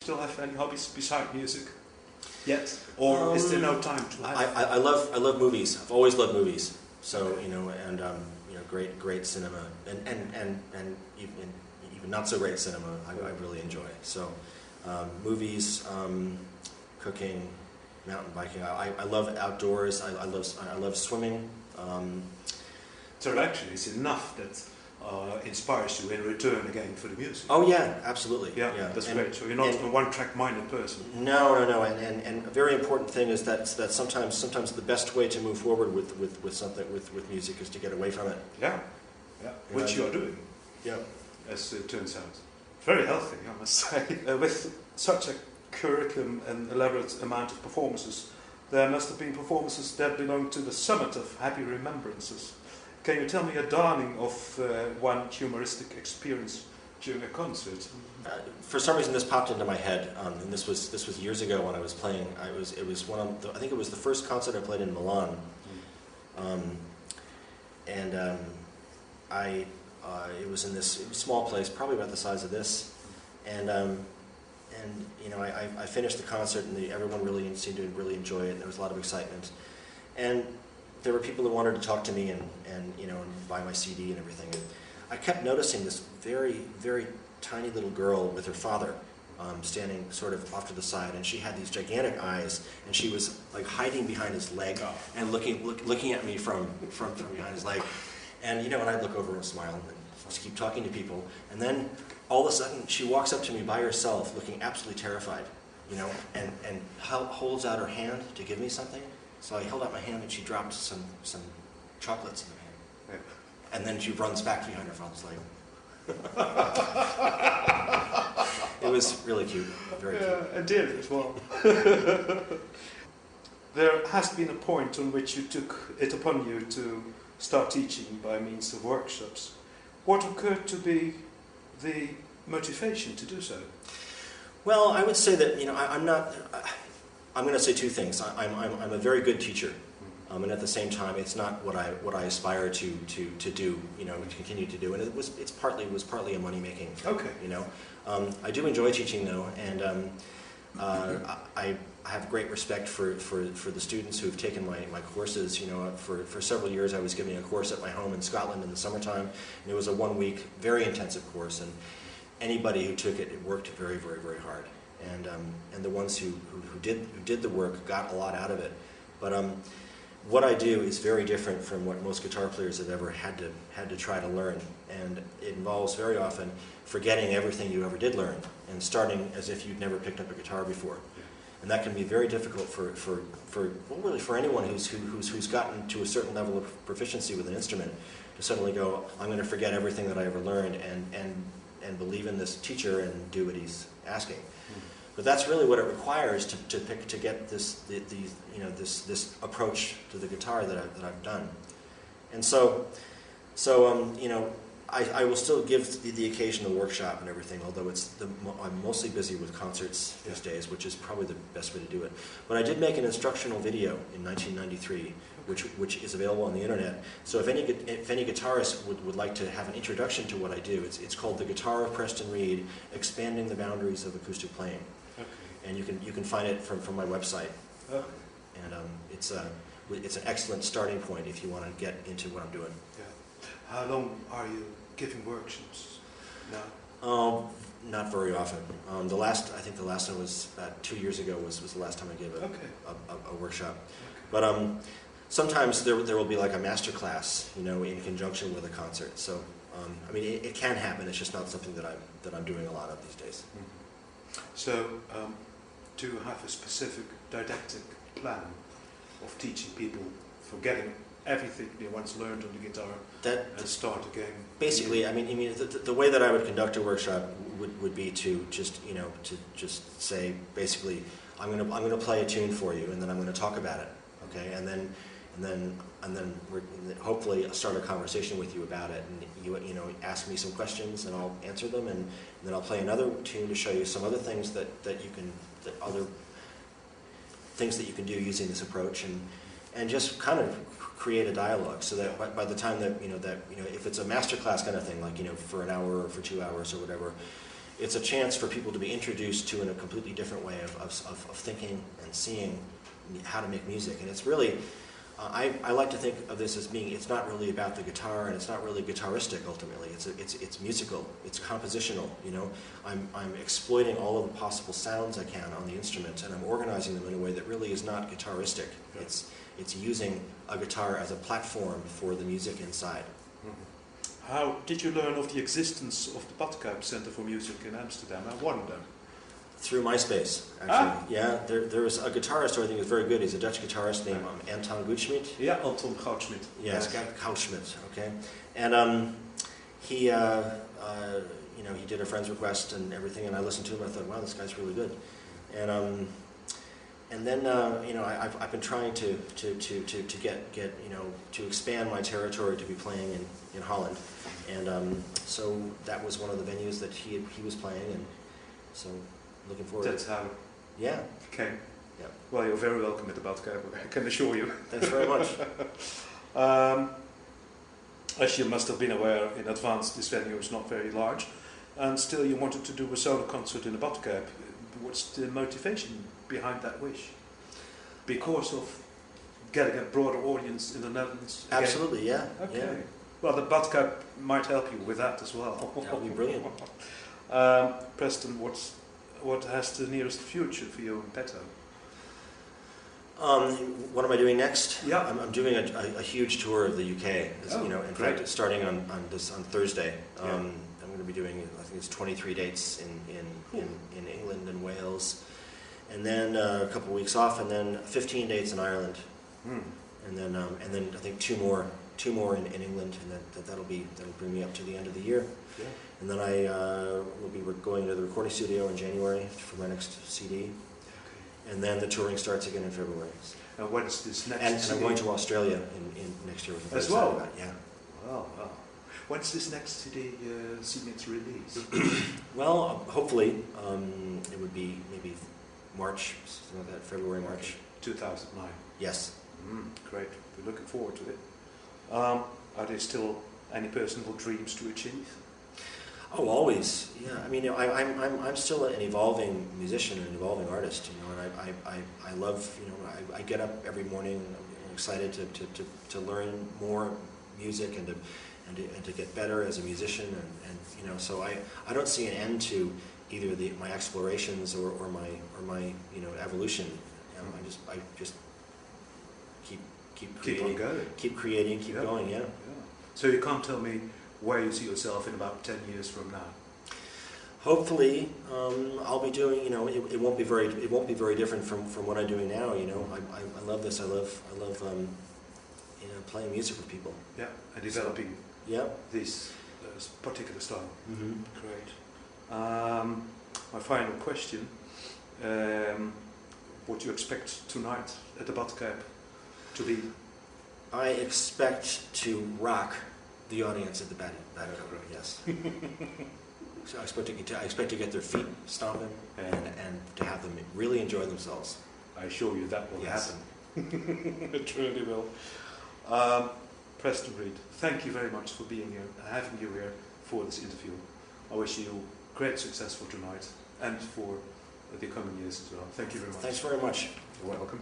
Still have any hobbies beside music yet, or is there no time to have? I love movies. I've always loved movies. So you know, and you know, great cinema, and even not so great cinema, I really enjoy. So movies, cooking, mountain biking. I love outdoors. I love swimming. So actually, it's enough that inspires you in return again for the music. Oh yeah, absolutely. Yeah, that's great. So you're not a one-track-minded person. No. And a very important thing is that sometimes the best way to move forward with something with music is to get away from it. Yeah. Which you are doing. Yeah. As it turns out, very healthy, I must say. With such a curriculum and elaborate amount of performances, there must have been performances that belong to the summit of happy remembrances. Can you tell me a darling of one humoristic experience during a concert? For some reason, this popped into my head, and this was years ago when I was playing. It was I think it was the first concert I played in Milan, it was in this small place, probably about the size of this, and you know, I finished the concert, and everyone really seemed to really enjoy it, and there was a lot of excitement, and there were people who wanted to talk to me and you know, and buy my CD and everything. And I kept noticing this very, very tiny little girl with her father standing sort of off to the side, and she had these gigantic eyes, and she was like hiding behind his leg and looking at me from behind his leg. And you know, and I'd look over and smile and just keep talking to people. And then all of a sudden, she walks up to me by herself, looking absolutely terrified, you know, and holds out her hand to give me something. So I held out my hand, and she dropped some chocolates in her hand. Yeah. And then she runs back behind her father's leg. It was really cute, very cute. Yeah, it did as well. There has been a point on which you took it upon you to start teaching by means of workshops. What occurred to be the motivation to do so? Well, I would say that, you know, I'm going to say two things. I'm a very good teacher, and at the same time, it's not what I aspire to do, you know, to continue to do. And it was partly a money making. Okay. You know, I do enjoy teaching though, and I have great respect for the students who have taken my courses. You know, for several years I was giving a course at my home in Scotland in the summertime, and it was a 1-week, very intensive course, and anybody who took it worked very, very, very hard. And the ones who did the work got a lot out of it. But what I do is very different from what most guitar players have ever had to try to learn, and it involves very often forgetting everything you ever did learn and starting as if you'd never picked up a guitar before. And that can be very difficult well, really for anyone who's gotten to a certain level of proficiency with an instrument to suddenly go, I'm going to forget everything that I ever learned and believe in this teacher and do what he's asking. But that's really what it requires to get this approach to the guitar that I've done. And so you know, I will still give the occasional workshop and everything, although I'm mostly busy with concerts these days, which is probably the best way to do it. But I did make an instructional video in 1993, which is available on the internet. So if any guitarist would like to have an introduction to what I do, it's called The Guitar of Preston Reed: Expanding the Boundaries of Acoustic Playing. Okay. And you can find it from my website. Okay. And it's an excellent starting point if you want to get into what I'm doing. Yeah. How long are you giving workshops now? Not very often. I think the last one was about 2 years ago was the last time I gave a workshop. Okay. But sometimes there will be like a master class, you know, in conjunction with a concert. So I mean, it can happen. It's just not something that I'm doing a lot of these days. Mm-hmm. So do you have a specific didactic plan of teaching people forgetting everything they once learned on the guitar and start again? Basically, I mean, the way that I would conduct a workshop would be to just, you know, to just say basically, I'm going to play a tune for you, and then I'm going to talk about it, okay, and then we're hopefully start a conversation with you about it, and you know, ask me some questions, and I'll answer them, and then I'll play another tune to show you some other things that you can do using this approach, and just kind of create a dialogue, so that by the time that you know if it's a master class kind of thing, like, you know, for an hour or for 2 hours or whatever, it's a chance for people to be introduced to in a completely different way of thinking and seeing how to make music. And it's really, I like to think of this as being, it's not really about the guitar, and it's not really guitaristic ultimately. It's musical, it's compositional, you know. I'm exploiting all of the possible sounds I can on the instrument, and I'm organizing them in a way that really is not guitaristic. Yeah. It's using a guitar as a platform for the music inside. Mm-hmm. How did you learn of the existence of the Badcuyp Centre for Music in Amsterdam? I wonder. Through MySpace, actually. Yeah, there was a guitarist who I think is very good. He's a Dutch guitarist named Anton Goudsmit. Yeah, Anton Goudsmit. Yes, Goudsmit, okay. And he, you know, he did a friend's request and everything, and I listened to him, and I thought, wow, this guy's really good. And then, you know, I've been trying to get, you know, to expand my territory to be playing in Holland. And so that was one of the venues that he was playing, and so looking forward. That's how yeah. it came. Yeah. Well, you're very welcome at the Badcuyp, I can assure you. Thanks very much. As you must have been aware in advance, this venue is not very large, and still you wanted to do a solo concert in the Badcuyp. What's the motivation behind that wish? Because of getting a broader audience in the Netherlands? Again? Absolutely, yeah. Okay. Yeah. Well, the Badcuyp might help you with that as well. That would be brilliant. Preston, what has the nearest future for you in petto? What am I doing next? Yeah. I'm doing a huge tour of the UK. You know, in great. fact, starting on Thursday. Yeah. I'm going to be doing, I think it's 23 dates in England and Wales, and then a couple of weeks off, and then 15 dates in Ireland, and then I think two more in England, and that'll bring me up to the end of the year. Yeah. And then I will be going to the recording studio in January for my next CD. Okay. And then the touring starts again in February. And when is this next And CD? I'm going to Australia in next year. As well? Yeah. Well. When's this next CD seeing its release? Well, hopefully it would be maybe March, something like that, February, March. 2009. Yes. Great. We're looking forward to it. Are there still any personal dreams to achieve? Oh, always. Yeah. I mean, I'm still an evolving musician, an evolving artist. You know, and I love. You know, I get up every morning and I'm excited to learn more music and to get better as a musician, and you know, so I don't see an end to either my explorations or my you know, evolution. You know, I just keep on going. Keep creating, keep going. Yeah. So you can't tell me where you see yourself in about 10 years from now. Hopefully, I'll be doing. You know, it won't be very different from what I'm doing now. You know, I love this. I love you know, playing music with people. Yeah, and developing. Yeah. This particular style. Mm-hmm. Great. My final question: what do you expect tonight at the Badcuyp to be? I expect to rock the audience at the Badcuyp. Yes. So I expect to get their feet stomping and to have them really enjoy themselves. I assure you that will Yes. happen. It truly will. Preston Reed, thank you very much for being here and having you here for this interview. I wish you great success for tonight and for the coming years as well. Thank you very much. Thanks very much. You're welcome.